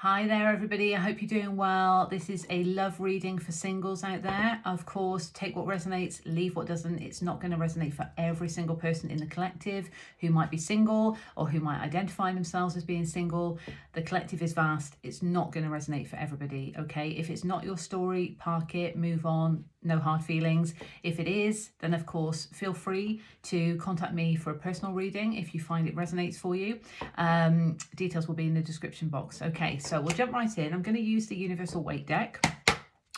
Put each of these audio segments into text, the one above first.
Hi there everybody, I hope you're doing well. This is a love reading for singles out there. Of course, take what resonates, leave what doesn't. It's not going to resonate for every single person in the collective who might be single or who might identify themselves as being single. The collective is vast. It's not going to resonate for everybody, okay? If it's not your story, park it, move on, no hard feelings. If it is, then of course, feel free to contact me for a personal reading if you find it resonates for you. Details will be in the description box. Okay, so we'll jump right in. I'm going to use the Universal Weight deck.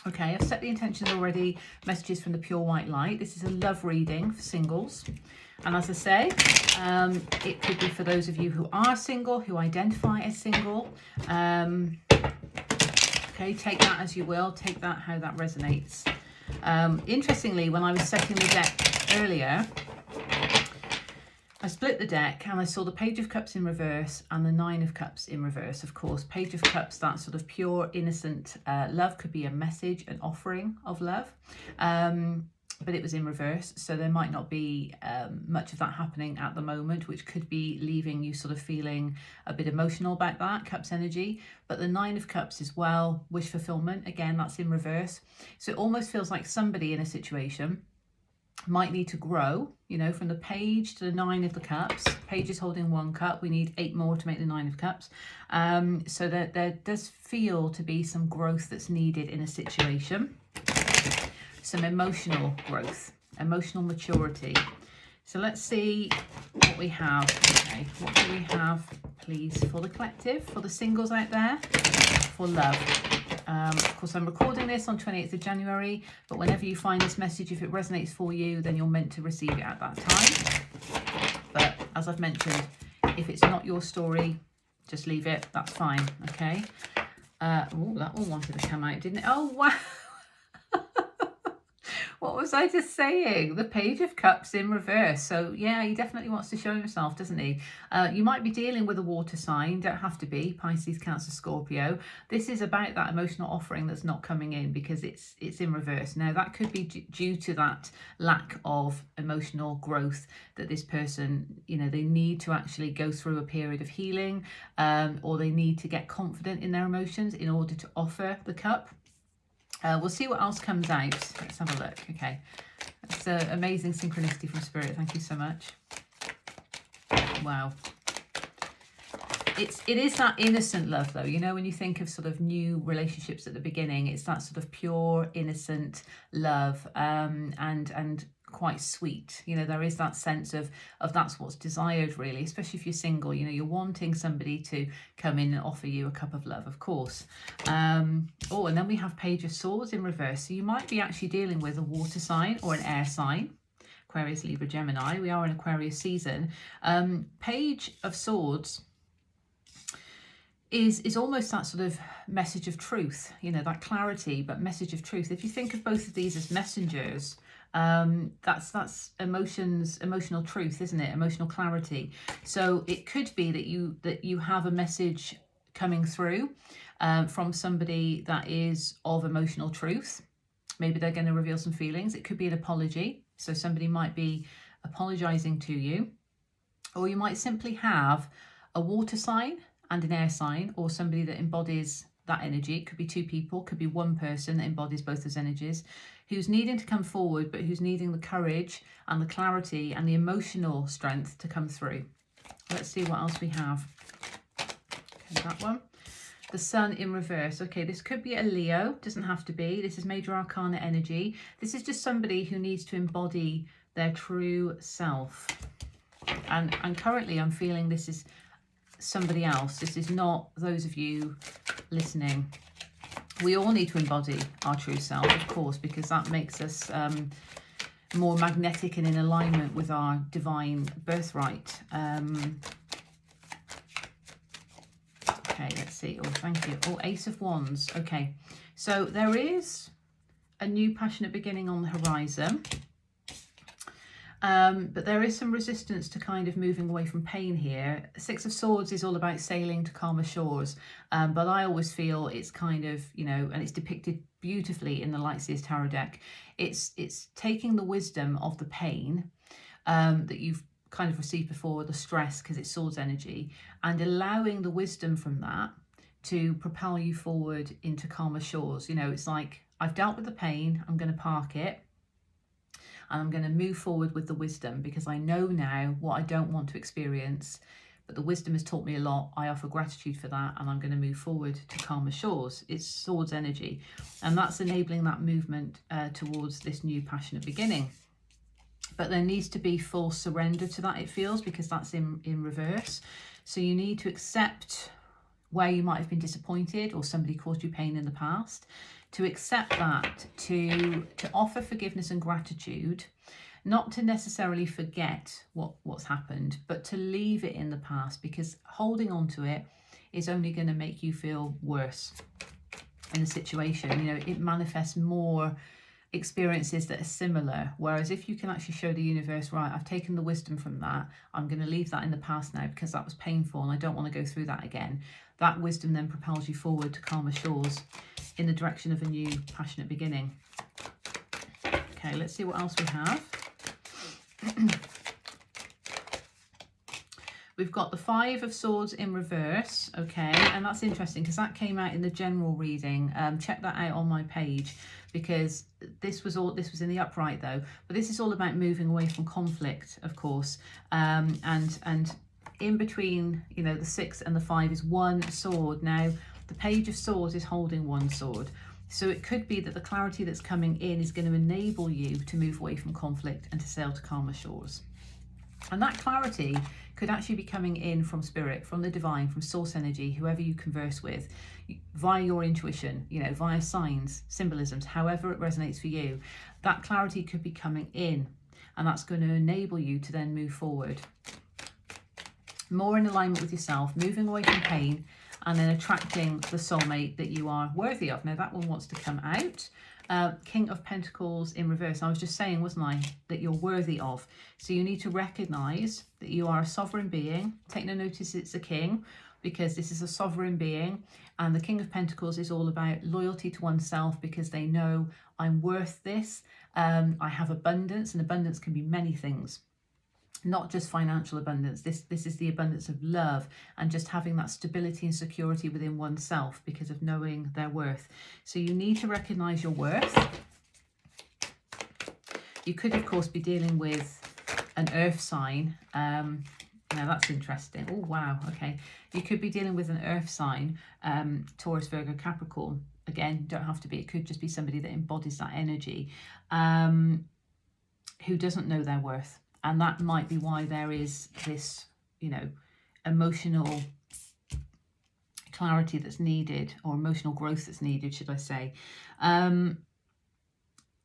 Okay, I've set the intentions already. Messages from the Pure White Light. This is a love reading for singles. And as I say, it could be for those of you who are single, who identify as single. Okay, take that as you will. Take that how that resonates. Interestingly, when I was setting the deck earlier, I split the deck and I saw the Page of Cups in reverse and the Nine of Cups in reverse. Of course, Page of Cups, that sort of pure, innocent love, could be a message, an offering of love. But it was in reverse, so there might not be much of that happening at the moment, which could be leaving you sort of feeling a bit emotional about that, Cups energy. But the Nine of Cups is, well, wish fulfillment. Again, that's in reverse. So it almost feels like somebody in a situation might need to grow, you know, from the Page to the Nine of the Cups. Page is holding one cup. We need 8 more to make the Nine of Cups. So that there does feel to be some growth that's needed in a situation. Some emotional growth, emotional maturity. So let's see what we have. Okay, what do we have, please, for the collective, for the singles out there, for love? Of course, I'm recording this on 28th of January, but whenever you find this message, if it resonates for you, then you're meant to receive it at that time. But as I've mentioned, if it's not your story, just leave it. That's fine, okay? Oh, that one wanted to come out, didn't it? Oh, wow. What was I just saying? The Page of Cups in reverse. So yeah, he definitely wants to show himself, doesn't he? You might be dealing with a water sign. Don't have to be. Pisces, Cancer, Scorpio. This is about that emotional offering that's not coming in because it's in reverse. Now, that could be due to that lack of emotional growth that this person, you know, they need to actually go through a period of healing, or they need to get confident in their emotions in order to offer the cup. We'll see what else comes out. Let's have a look. Okay, that's amazing synchronicity from Spirit. Thank you so much. Wow. It is that innocent love, though. You know, when you think of sort of new relationships at the beginning, it's that sort of pure, innocent love, and quite sweet. You know, there is that sense of that's what's desired, really, especially if you're single. You know, you're wanting somebody to come in and offer you a cup of love, of course. Oh, and then we have Page of Swords in reverse. So you might be actually dealing with a water sign or an air sign. Aquarius, Libra, Gemini. We are in Aquarius season. Page of Swords is almost that sort of message of truth, you know, that clarity, but message of truth. If you think of both of these as messengers, that's emotional truth, isn't it? Emotional clarity. So it could be that you have a message coming through from somebody that is of emotional truth. Maybe they're going to reveal some feelings. It could be an apology. So somebody might be apologizing to you, or you might simply have a water sign and an air sign, or somebody that embodies that energy. It could be 2 people, could be 1 person that embodies both those energies, who's needing to come forward, but who's needing the courage and the clarity and the emotional strength to come through. Let's see what else we have. Okay, that one. The Sun in reverse. Okay, this could be a Leo, doesn't have to be. This is Major Arcana energy. This is just somebody who needs to embody their true self. And currently I'm feeling this is somebody else. This is not those of you listening. We all need to embody our true self, of course, because that makes us more magnetic and in alignment with our divine birthright. Okay, let's see. Oh, thank you. Oh, Ace of Wands. Okay, so there is a new passionate beginning on the horizon. But there is some resistance to kind of moving away from pain here. 6 of Swords is all about sailing to calmer shores. But I always feel it's kind of, you know, and it's depicted beautifully in the Light Seers Tarot deck. It's taking the wisdom of the pain that you've kind of received before, the stress, because it's Swords energy, and allowing the wisdom from that to propel you forward into calmer shores. You know, it's like, I've dealt with the pain, I'm going to park it, and I'm going to move forward with the wisdom, because I know now what I don't want to experience, but the wisdom has taught me a lot. I offer gratitude for that, and I'm going to move forward to calmer shores. It's swords energy, and that's enabling that movement towards this new passionate beginning. But there needs to be full surrender to that, it feels, because that's in reverse. So you need to accept where you might have been disappointed or somebody caused you pain in the past, to accept that, to offer forgiveness and gratitude, not to necessarily forget what's happened, but to leave it in the past, because holding on to it is only going to make you feel worse in the situation. You know, it manifests more experiences that are similar, whereas if you can actually show the universe, right, I've taken the wisdom from that, I'm going to leave that in the past now because that was painful and I don't want to go through that again. That wisdom then propels you forward to calmer shores in the direction of a new passionate beginning. Okay, let's see what else we have. We've got the Five of Swords in reverse, okay, and that's interesting because that came out in the general reading. Check that out on my page, because this was in the upright though. But this is all about moving away from conflict, of course, and in between, you know, the 6 and the 5 is one sword. Now, the Page of Swords is holding one sword. So it could be that the clarity that's coming in is going to enable you to move away from conflict and to sail to calmer shores. And that clarity could actually be coming in from spirit, from the divine, from source energy, whoever you converse with, via your intuition, you know, via signs, symbolisms, however it resonates for you. That clarity could be coming in, and that's going to enable you to then move forward. More in alignment with yourself, moving away from pain, and then attracting the soulmate that you are worthy of. Now that one wants to come out. King of Pentacles in reverse. I was just saying, wasn't I, that you're worthy of. So you need to recognize that you are a sovereign being. Take no notice it's a king, because this is a sovereign being. And the King of Pentacles is all about loyalty to oneself, because they know, I'm worth this. I have abundance, and abundance can be many things. Not just financial abundance. This is the abundance of love, and just having that stability and security within oneself because of knowing their worth. So you need to recognize your worth. You could, of course, be dealing with an earth sign. Now that's interesting. Oh, wow. Okay. You could be dealing with an earth sign, Taurus, Virgo, Capricorn. Again, don't have to be. It could just be somebody that embodies that energy, who doesn't know their worth. And that might be why there is this, you know, emotional clarity that's needed, or emotional growth that's needed, should I say.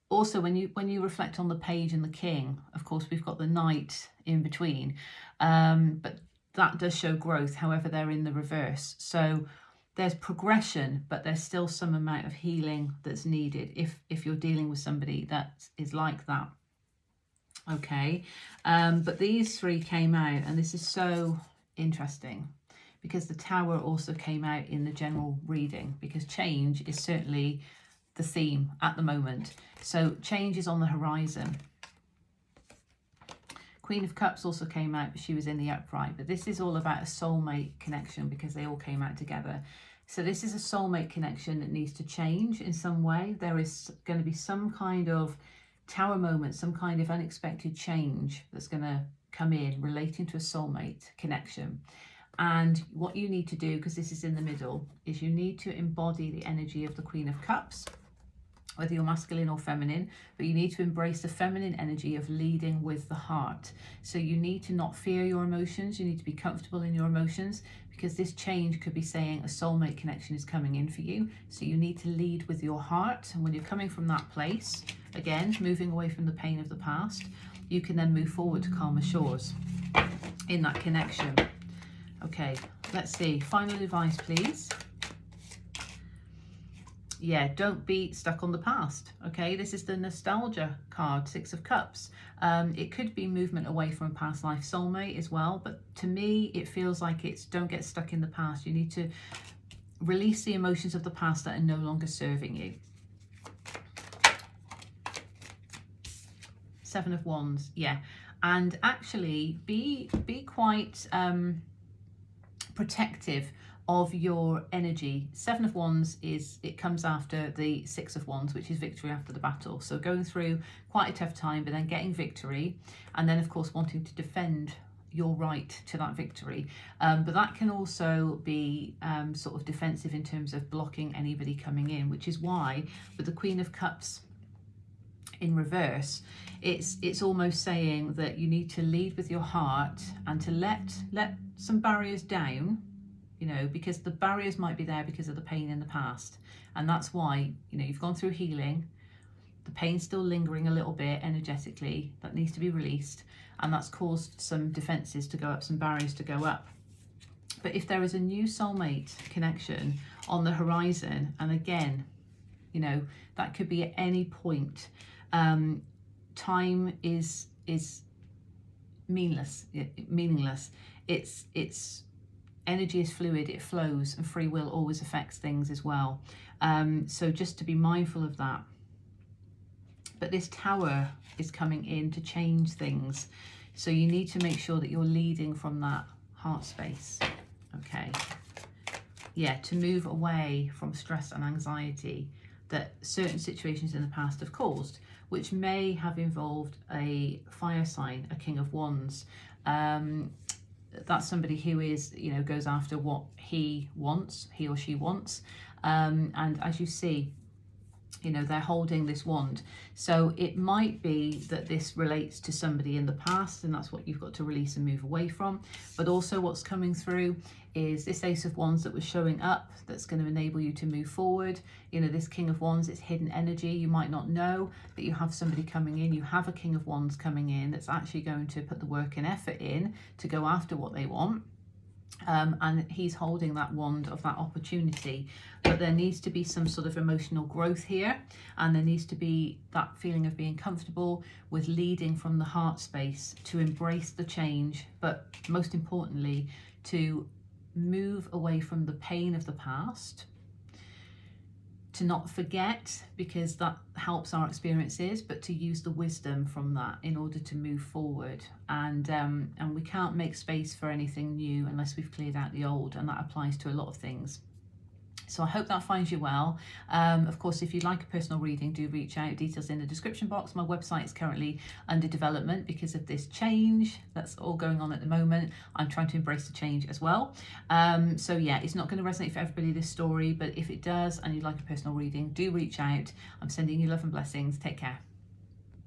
Also, when you reflect on the Page and the King, of course, we've got the Knight in between. But that does show growth. However, they're in the reverse. So there's progression, but there's still some amount of healing that's needed if you're dealing with somebody that is like that. Okay, but these three came out, and this is so interesting because the Tower also came out in the general reading, because change is certainly the theme at the moment. So change is on the horizon. Queen of Cups also came out, but she was in the upright. But this is all about a soulmate connection, because they all came out together. So this is a soulmate connection that needs to change in some way. There is going to be some kind of Tower moment, some kind of unexpected change that's going to come in relating to a soulmate connection. And what you need to do, because this is in the middle, is you need to embody the energy of the Queen of Cups, whether you're masculine or feminine, but you need to embrace the feminine energy of leading with the heart. So you need to not fear your emotions. You need to be comfortable in your emotions, because this change could be saying a soulmate connection is coming in for you. So you need to lead with your heart. And when you're coming from that place, again, moving away from the pain of the past, you can then move forward to calmer shores in that connection. Okay, let's see. Final advice, please. Yeah, don't be stuck on the past. Okay, this is the nostalgia card, 6 of Cups. It could be movement away from a past life soulmate as well, but to me it feels like it's don't get stuck in the past. You need to release the emotions of the past that are no longer serving you. 7 of Wands, yeah. And actually be quite protective of your energy. Seven of Wands it comes after the Six of Wands, which is victory after the battle. So going through quite a tough time, but then getting victory, and then of course wanting to defend your right to that victory. But that can also be sort of defensive in terms of blocking anybody coming in, which is why with the Queen of Cups in reverse, it's almost saying that you need to lead with your heart and to let some barriers down, you know, because the barriers might be there because of the pain in the past. And that's why, you know, you've gone through healing, the pain's still lingering a little bit energetically, that needs to be released, and that's caused some defenses to go up, some barriers to go up. But if there is a new soulmate connection on the horizon, and again, you know, that could be at any point, time is meaningless. It's energy is fluid, it flows, and free will always affects things as well. So just to be mindful of that. But this Tower is coming in to change things. So you need to make sure that you're leading from that heart space. Okay. Yeah, to move away from stress and anxiety that certain situations in the past have caused, which may have involved a fire sign, a King of Wands. That's somebody who is, you know, goes after what he wants, he or she wants. And as you see, you know, they're holding this wand. So it might be that this relates to somebody in the past, and that's what you've got to release and move away from. But also what's coming through is this Ace of Wands that was showing up, that's going to enable you to move forward. You know, this King of Wands, it's hidden energy. You might not know that you have somebody coming in. You have a King of Wands coming in that's actually going to put the work and effort in to go after what they want. And he's holding that wand of that opportunity. But there needs to be some sort of emotional growth here, and there needs to be that feeling of being comfortable with leading from the heart space to embrace the change, but most importantly to move away from the pain of the past, to not forget, because that helps our experiences, but to use the wisdom from that in order to move forward. And we can't make space for anything new unless we've cleared out the old, and that applies to a lot of things. So I hope that finds you well. Of course, if you'd like a personal reading, do reach out. Details in the description box. My website is currently under development because of this change that's all going on at the moment. I'm trying to embrace the change as well. So yeah, it's not going to resonate for everybody, this story, but if it does and you'd like a personal reading, do reach out. I'm sending you love and blessings. Take care.